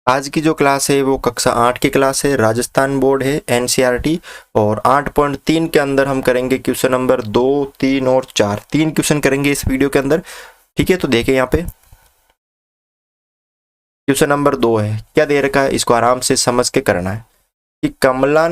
आज की जो क्लास है वो कक्षा 8 की क्लास है, राजस्थान बोर्ड है, एनसीईआरटी। और 8.3 के अंदर हम करेंगे क्वेश्चन नंबर 2, 3 और 4। 3 क्वेश्चन करेंगे इस वीडियो के अंदर। ठीक है, तो देखें यहाँ पे क्वेश्चन नंबर 2 है, क्या दे रखा है, इसको आराम से समझ के करना है कि कमला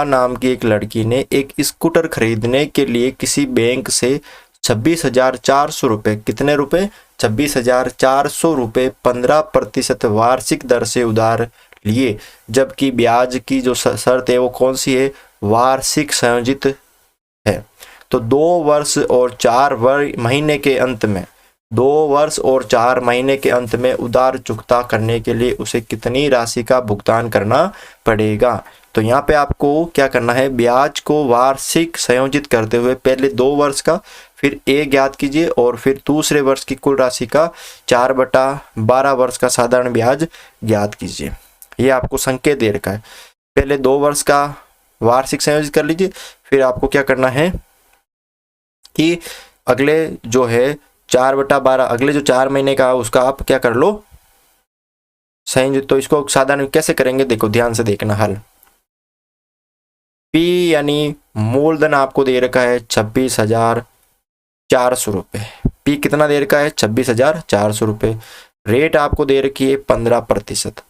नाम की एक लड़की ने एक स्कूटर खरीदने के लिए किसी बैंक से 26,400 रुपये, कितने रुपए, 26,400 रुपये 15% वार्षिक दर से उधार लिए, जबकि ब्याज की जो शर्त है वो कौन सी है, वार्षिक संयोजित है। तो 2 वर्ष और 4 महीने के अंत में 2 वर्ष और 4 महीने के अंत में उधार चुकता करने के लिए उसे कितनी राशि का भुगतान करना पड़ेगा। तो यहाँ पे आपको क्या करना है, ब्याज को वार्षिक संयोजित करते हुए पहले 2 वर्ष का फिर ए ज्ञात कीजिए और फिर दूसरे वर्ष की कुल राशि का 4/12 वर्ष का साधारण ब्याज ज्ञात कीजिए। ये आपको संकेत दे रखा है, पहले 2 वर्ष का वार्षिक संयोजित कर लीजिए, फिर आपको क्या करना है कि अगले जो है 4/12 अगले जो 4 महीने का उसका आप क्या कर लो संयोजित। तो इसको साधारण कैसे करेंगे, देखो ध्यान से देखना हल। पी यानी मूलधन आपको दे रखा है 26,400 रुपये। पी कितना दे रखा है, 26,400 रुपये। रेट आपको दे रखी है 15%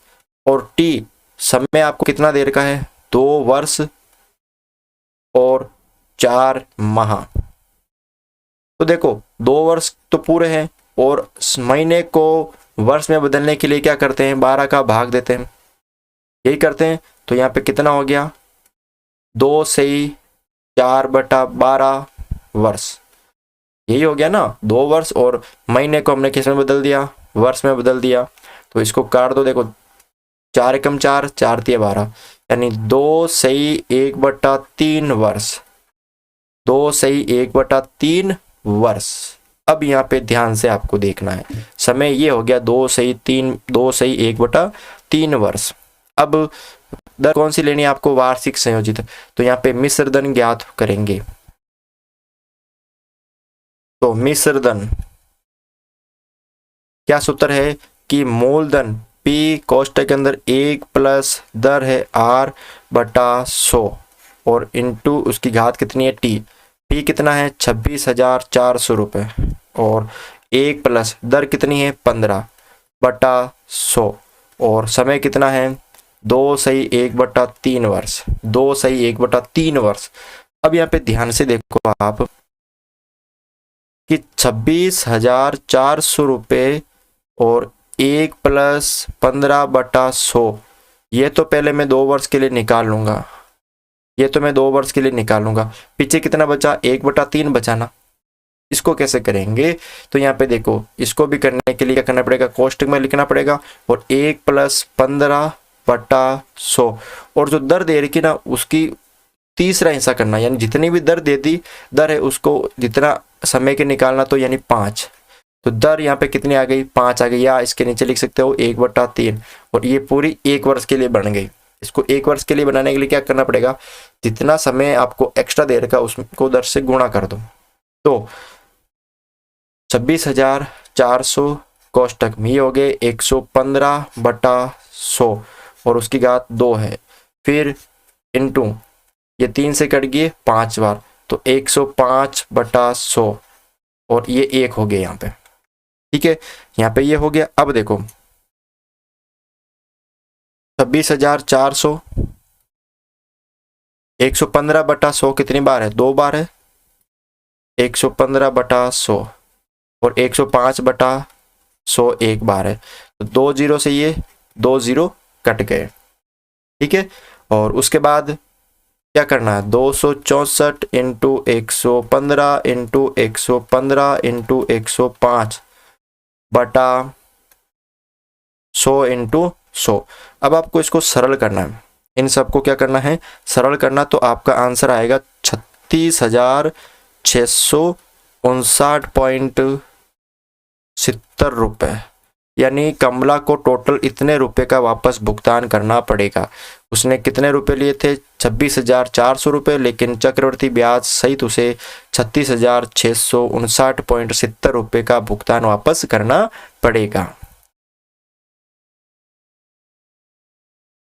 और टी समय आपको कितना दे रखा है, 2 वर्ष और 4 माह। तो देखो 2 वर्ष तो पूरे हैं और महीने को वर्ष में बदलने के लिए क्या करते हैं, 12 का भाग देते हैं, यही करते हैं। तो यहाँ पे कितना हो गया, 2 से 4/12 वर्ष, यही हो गया ना। 2 वर्ष और महीने को हमने किस में बदल दिया, वर्ष में बदल दिया। तो इसको काट दो, देखो 4 एकम 4, 4 तिया 12, यानी 2 से 1/3 वर्ष, 2 से 1/3 वर्ष। अब यहाँ पे ध्यान से आपको देखना है, समय ये हो गया 2 से 1/3 वर्ष। अब दर कौन सी लेनी है आपको, वार्षिक संयोजित। तो यहाँ पे मिश्र धन ज्ञात करेंगे। तो मिश्र धन क्या सूत्र है कि मूलधन P कोष्टक के अंदर 1 प्लस दर है R/100 और इंटू उसकी घात कितनी है T। P कितना है 26,400 रुपये और 1 प्लस दर कितनी है 15/100 और समय कितना है 2 से 1/3 वर्ष, 2 से 1/3 वर्ष। अब यहाँ पे ध्यान से देखो आप कि 26,400 रुपये और 1 प्लस 15/100, ये तो पहले मैं 2 वर्ष के लिए निकाल लूंगा, ये तो मैं 2 वर्ष के लिए निकालूंगा। पीछे कितना बचा, 1/3 बचा ना। इसको कैसे करेंगे, तो यहाँ पे देखो इसको भी करने के लिए क्या करना पड़ेगा, कोष्टक में लिखना पड़ेगा और 1 प्लस 15/100 और जो दर दे रखी ना उसकी तीसरा हिस्सा करना, यानी जितनी भी दर दे दी दर है उसको जितना समय के निकालना, तो यानी 5। तो दर यहाँ पे कितनी आ गई, 5 आ गई, या इसके नीचे लिख सकते हो 1/3 और ये पूरी 1 वर्ष के लिए बन गई। इसको 1 वर्ष के लिए बनाने के लिए क्या करना पड़ेगा, जितना समय आपको एक्स्ट्रा दे रखा उसको दर से गुणा कर दो। तो 26,400 कोष्टक में ये हो गए 115/100 और उसकी घात 2 है, फिर इंटू ये 3 से कट गए 5 बार, तो 105/100 और ये 1 हो गया यहाँ पे। ठीक है, यहाँ पे ये हो गया। अब देखो 26,400 115/100 कितनी बार है, 2 बार है, 115/100 और 105/100 1 बार है। तो 2 जीरो से ये 2 जीरो कट गए। ठीक है, और उसके बाद क्या करना है, 264 इंटू 115 इंटू 115 इंटू 100 इंटू 100। अब आपको इसको सरल करना है, इन सबको क्या करना है, सरल करना। तो आपका आंसर आएगा 36,659.70 रुपये, यानी कमला को टोटल इतने रुपए का वापस भुगतान करना पड़ेगा। उसने कितने रुपए लिए थे, 26,400 रुपये, लेकिन चक्रवृद्धि ब्याज सहित उसे 36,659.70 रुपये का भुगतान वापस करना पड़ेगा।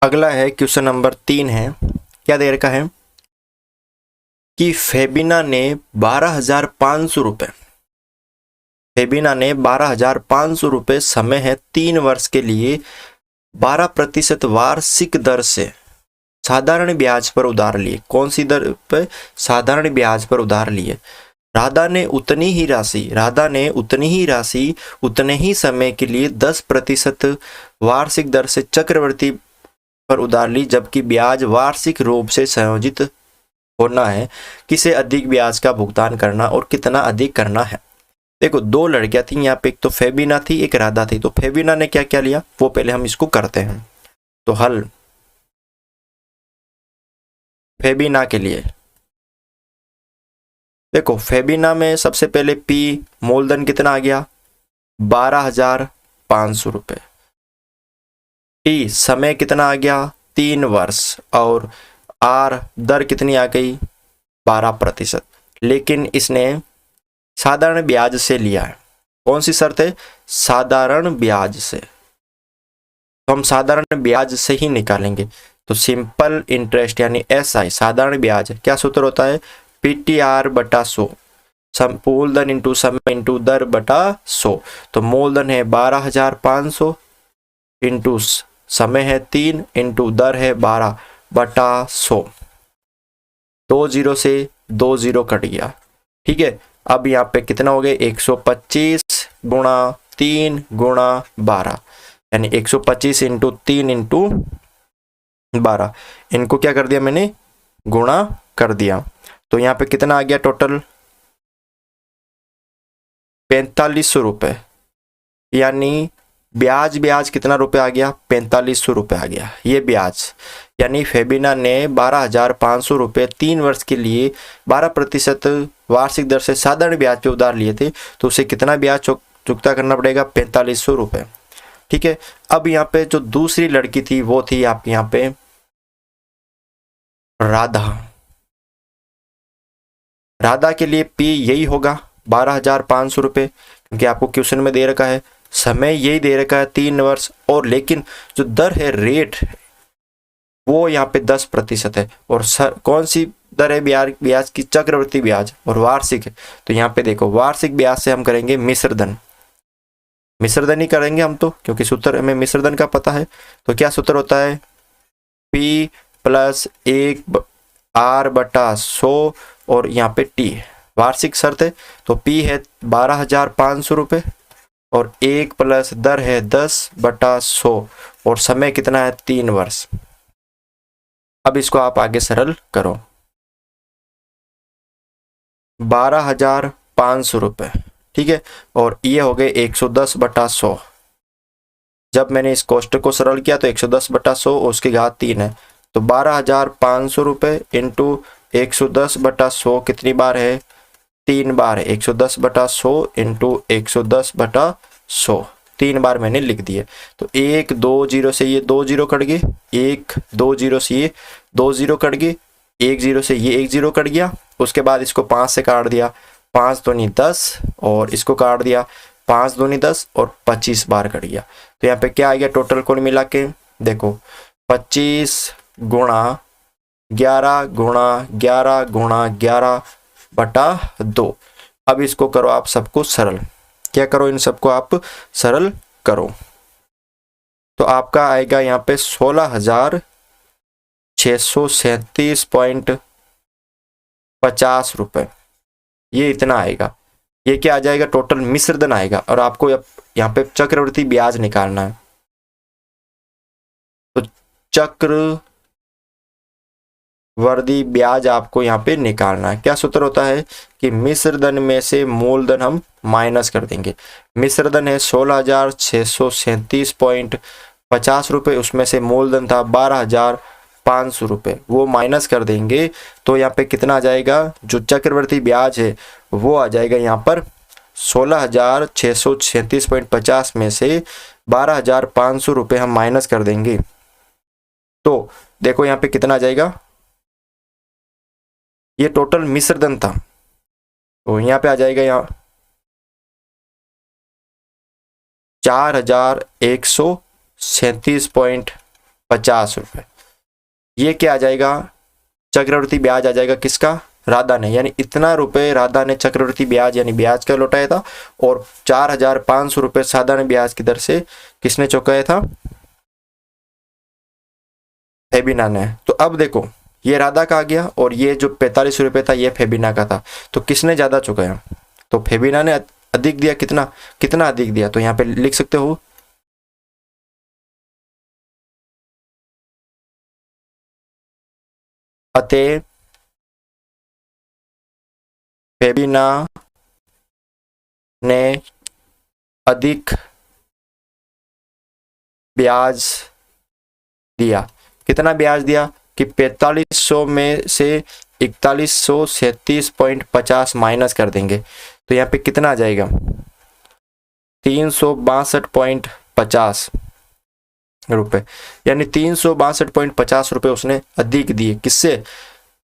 अगला है क्वेश्चन नंबर 3 है। क्या दे रखा है कि फेबिना ने 12,500 रुपए, फेबिना ने 12,500 रुपए समय है 3 वर्ष के लिए 12% वार्षिक दर से साधारण ब्याज पर उधार लिए। कौन सी दर पे? साधारण ब्याज पर उधार लिए। राधा ने उतनी ही राशि उतने ही समय के लिए 10% वार्षिक दर से चक्रवर्ती पर उधार ली, जबकि ब्याज वार्षिक रूप से संयोजित होना है। किसे अधिक ब्याज का भुगतान करना और कितना अधिक करना है? देखो, दो लड़कियां थी यहाँ पे, एक तो फेबिना थी, एक राधा थी। तो फेबिना ने क्या क्या लिया वो पहले हम इसको करते हैं। तो हल फेबिना के लिए, देखो फेबिना में सबसे पहले पी मूलधन कितना आ गया 12,500 रुपए। टी समय कितना आ गया 3 वर्ष, और आर दर कितनी आ गई 12%। लेकिन इसने साधारण ब्याज से लिया है। कौन सी शर्त है? साधारण ब्याज से। तो हम साधारण ब्याज से ही निकालेंगे। तो सिंपल इंटरेस्ट यानी एसआई साधारण ब्याज क्या सूत्र होता है? पीटीआर बटा 100, मूलधन इंटू समय इंटू दर बटा 100। तो मूलधन है 12,500 इंटू समय है 3 इंटू दर है 12 बटा 100। 2 जीरो से 2 जीरो कट गया। ठीक है, अब यहाँ पे कितना हो गया 125 गुणा 3 गुणा 12, यानी 125 इंटू 3 इंटू 12। इनको क्या कर दिया मैंने? गुणा कर दिया। तो यहाँ पे कितना आ गया टोटल 4500 रुपए, यानी ब्याज कितना रुपए आ गया 4500 रुपए आ गया। ये ब्याज यानी फेबिना ने 12,500 रुपए 3 वर्ष के लिए 12% वार्षिक दर से साधारण ब्याज पे उधार लिए थे। तो उसे कितना ब्याज चुकता करना पड़ेगा 4500 रुपए। ठीक है, अब यहाँ पे जो दूसरी लड़की थी वो थी आपकी यहाँ पे राधा के लिए पी यही होगा 12,500 रुपए, क्योंकि आपको क्वेश्चन में दे रखा है समय यही दे रखा है 3 वर्ष, और लेकिन जो दर है रेट वो यहाँ पे 10% है। और कौन सी दर है ब्याज की? चक्रवृद्धि ब्याज, और वार्षिक है। तो यहाँ पे देखो वार्षिक ब्याज से हम करेंगे मिश्रधन ही करेंगे हम तो, क्योंकि सूत्र हमें मिश्रधन का पता है। तो क्या सूत्र होता है? P प्लस 1 R बटा 100, और यहाँ पे T वार्षिक शर्त है। तो P है 12,500 रुपए, और 1 प्लस दर है 10 बटा 100, और समय कितना है 3 वर्ष। अब इसको आप आगे सरल करो। 12,500 रुपए, ठीक है, और ये हो गए 110 बटा 100। जब मैंने इस कोष्टक को सरल किया तो 110 बटा 100 उसकी घात 3 है। तो 12,500 रुपए इंटू 110 बटा 100 कितनी बार है? 3 बार है। 110 बटा 100 इंटू 110 बटा 100 3 बार मैंने लिख दिए। तो 1 2 0 से ये 2 जीरो कट गए, 1 2 0 से ये 2 जीरो कट गए, 1 0 से ये 1 जीरो कट गया। उसके बाद इसको 5 से काट दिया, 5 दूनी 10, और इसको काट दिया 5 दूनी 10, और 25 बार कट गया। तो यहाँ पे क्या आ गया टोटल कुल मिला के? देखो 25 गुणा 11 गुणा 11 गुणा 11 बटा 2। अब इसको करो आप सबको सरल। क्या करो? इन सबको आप सरल करो। तो आपका आएगा यहाँ पे 16,637.50 रुपए। ये इतना आएगा। ये क्या आ जाएगा? टोटल मिश्रधन आएगा, और आपको यहाँ पे चक्रवृद्धि ब्याज निकालना है। तो चक्रवृद्धि ब्याज आपको यहाँ पे निकालना है। क्या सूत्र होता है कि मिश्रधन में से मूलधन हम माइनस कर देंगे। मिश्रधन है 16,637.50 रुपए, उसमें से मूलधन था 12,500 रुपए, वो माइनस कर देंगे। तो यहाँ पे कितना आ जाएगा? जो चक्रवृद्धि ब्याज है वो आ जाएगा यहाँ पर 16,637.50 में से 12,500 रुपए हम माइनस कर देंगे। तो देखो यहाँ पे कितना आ जाएगा? ये टोटल मिश्रधन था, तो यहाँ पे आ जाएगा यहाँ 4,137.50 50 रुपये। ये क्या आ जाएगा, चक्रवृद्धि ब्याज आ जाएगा किसका, राधा ने, यानी इतना रुपए राधा ने चक्रवृद्धि ब्याज यानी ब्याज का लौटाया था, और 4500 रुपये साधारण ब्याज की दर से किसने चुकाया था, फेबिना ने। तो अब देखो ये राधा का आ गया, और ये जो 45 रुपये था ये फेबिना का था, तो किसने ज्यादा चुकाया, तो फेबिना ने अधिक दिया। कितना कितना अधिक दिया, तो यहाँ पे लिख सकते हो अतः फेबिना ने अधिक ब्याज दिया। कितना ब्याज दिया कि 4500 में से 4137.50 माइनस कर देंगे, तो यहाँ पे कितना आ जाएगा, 362.50 रुपए, यानी 362.50 रुपए उसने अधिक दिए। किससे,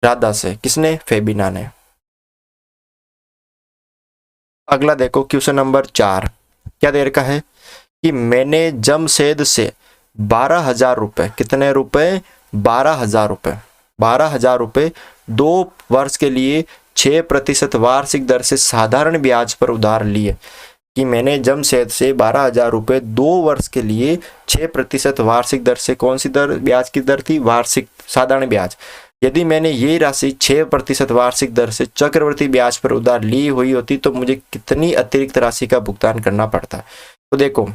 राधा से। किसने, फेबिना ने। अगला देखो क्वेश्चन नंबर 4, क्या दे रखा है कि मैंने जमशेद से 12,000 रुपए, कितने रुपए, 12,000 रुपए, 12,000 रुपए 2 वर्ष के लिए 6% वार्षिक दर से साधारण ब्याज पर उधार लिए। कि मैंने जमशेद से 12,000 रुपए 2 वर्ष के लिए 6% वार्षिक दर से, कौन सी दर, ब्याज की दर थी, वार्षिक साधारण ब्याज। यदि मैंने ये राशि 6% वार्षिक दर से चक्रवृद्धि ब्याज पर उधार ली हुई होती तो मुझे कितनी अतिरिक्त राशि का भुगतान करना पड़ता। तो देखो,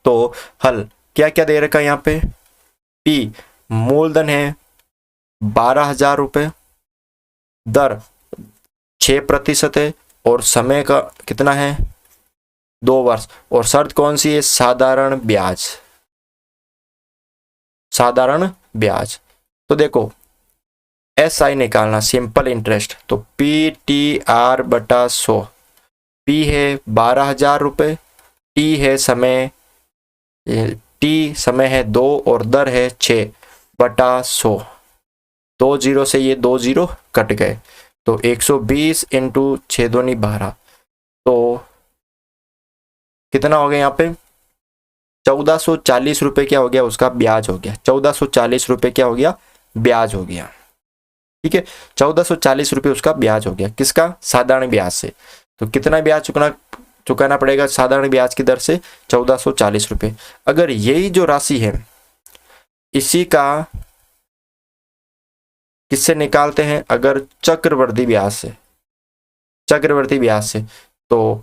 तो हल क्या क्या दे रखा है यहाँ पे, पी मूलधन है 12,000 रुपए, दर 6% है, और समय का कितना है, 2 वर्ष, और शर्त कौन सी है, साधारण ब्याज, साधारण ब्याज। तो देखो SI निकालना, सिंपल इंटरेस्ट, तो PTR बटा 100, P है 12,000 रुपये, T है समय, T समय है 2, और दर है 6 बटा 100, 2 जीरो से ये 2 जीरो कट गए, तो 120 इंटू 6 दूनी 12, तो कितना हो गया यहाँ पे, 1440 रुपये क्या हो गया, उसका ब्याज हो गया। 1440 रुपये क्या हो गया, ब्याज हो गया। ठीक है, 1440 रुपये उसका ब्याज हो गया, किसका, साधारण ब्याज से। तो कितना ब्याज चुकाना पड़ेगा साधारण ब्याज की दर से, 1440 रुपये। अगर यही जो राशि है इसी का किससे निकालते हैं, अगर चक्रवृद्धि ब्याज से, चक्रवृद्धि ब्याज से, तो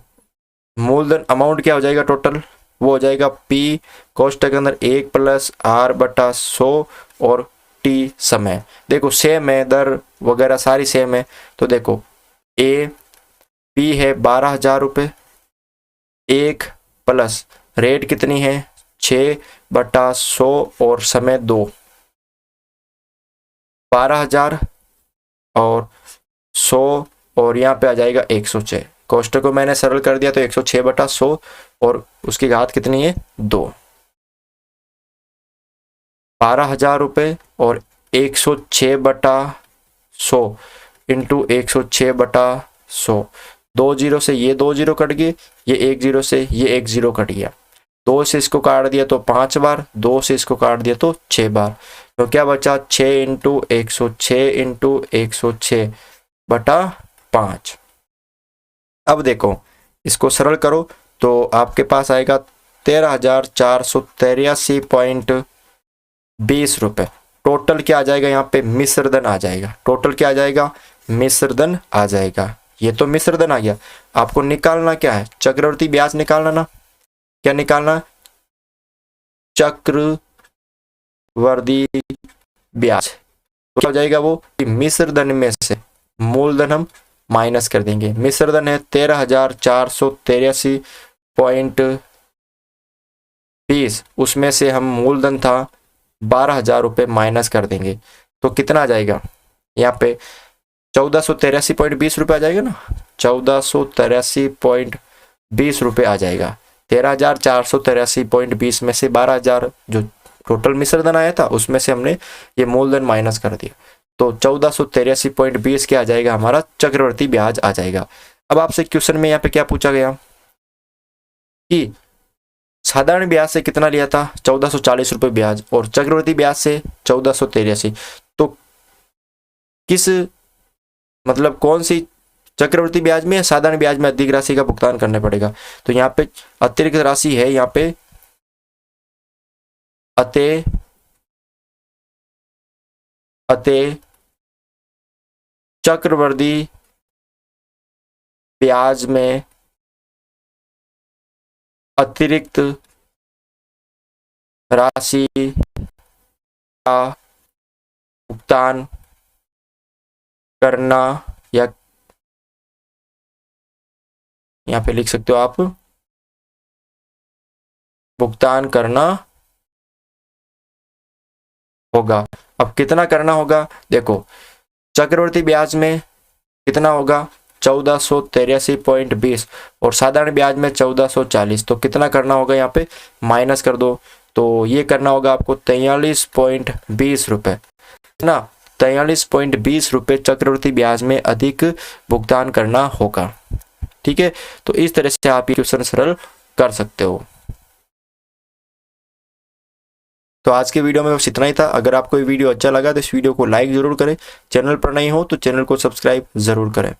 मूलधन अमाउंट क्या हो जाएगा टोटल, वो हो जाएगा P कोष्टक के अंदर 1 + R बटा 100 और T समय। देखो सेम है, दर वगैरह सारी सेम है। तो देखो P है 12,000 रुपये, 1 प्लस रेट कितनी है 6 बटा 100 और समय 2, 12,000 और 100, और यहाँ पे आ जाएगा 106। कोष्टक को मैंने सरल कर दिया तो 106 बटा 100 और उसकी घात कितनी है 2, 12,000 रुपये और 106 बटा 100 इंटू 106 बटा 100, 2 जीरो से ये 2 जीरो कट गए, ये 1 जीरो से ये 1 जीरो कट गया, 2 से इसको काट दिया तो 5 बार, 2 से इसको काट दिया तो 6 बार, तो क्या बचा 6 इंटू 106 इंटू 106 बटा 5। अब देखो इसको सरल करो तो आपके पास आएगा 13,483.20 रुपये। टोटल क्या आ जाएगा यहाँ पे, मिश्रधन आ जाएगा। टोटल क्या आ जाएगा, मिश्रधन आ जाएगा। ये तो मिश्रधन आ गया। आपको निकालना क्या है, चक्रवृद्धि ब्याज निकालना ना, क्या निकालना, चक्रवृद्धि ब्याज। तो क्या हो जाएगा वो, मिश्रधन में से मूलधन हम माइनस कर देंगे। मिश्रधन है 13,483.20, उसमें से हम मूलधन था 12,000 रुपये माइनस कर देंगे तो कितना आ जाएगा, यहाँ पे 1483.20 रुपये आ जाएगा ना, 1483.20 रुपये आ जाएगा। 13,483.20 में से 12,000 जो टोटल मिश्रधन आया था उसमें से हमने ये मूलधन माइनस कर दिया, तो 1483.20 क्या आ जाएगा, हमारा चक्रवृद्धि ब्याज आ जाएगा। अब आपसे क्वेश्चन में यहाँ पे क्या पूछा गया कि साधारण ब्याज से कितना लिया था, 1440 रुपये ब्याज, और चक्रवृद्धि ब्याज से 1483। तो किस मतलब कौन सी चक्रवृद्धि ब्याज में या साधारण ब्याज में अधिक राशि का भुगतान करना पड़ेगा? तो यहाँ पे अतिरिक्त राशि है, यहाँ पे चक्रवृद्धि ब्याज में अतिरिक्त राशि का भुगतान करना, या यहाँ पे लिख सकते हो आप भुगतान करना होगा। अब कितना करना होगा, देखो चक्रवृद्धि ब्याज में कितना होगा 1483.20 और साधारण ब्याज में 1440। तो कितना करना होगा, यहाँ पे माइनस कर दो, तो ये करना होगा आपको 43.20 रुपये ना, 43.20 रुपये चक्रवृद्धि ब्याज में अधिक भुगतान करना होगा। ठीक है, तो इस तरह से आप ये क्वेश्चन सरल कर सकते हो। तो आज के वीडियो में बस इतना ही था। अगर आपको ये वीडियो अच्छा लगा तो इस वीडियो को लाइक जरूर करें, चैनल पर नहीं हो तो चैनल को सब्सक्राइब जरूर करें।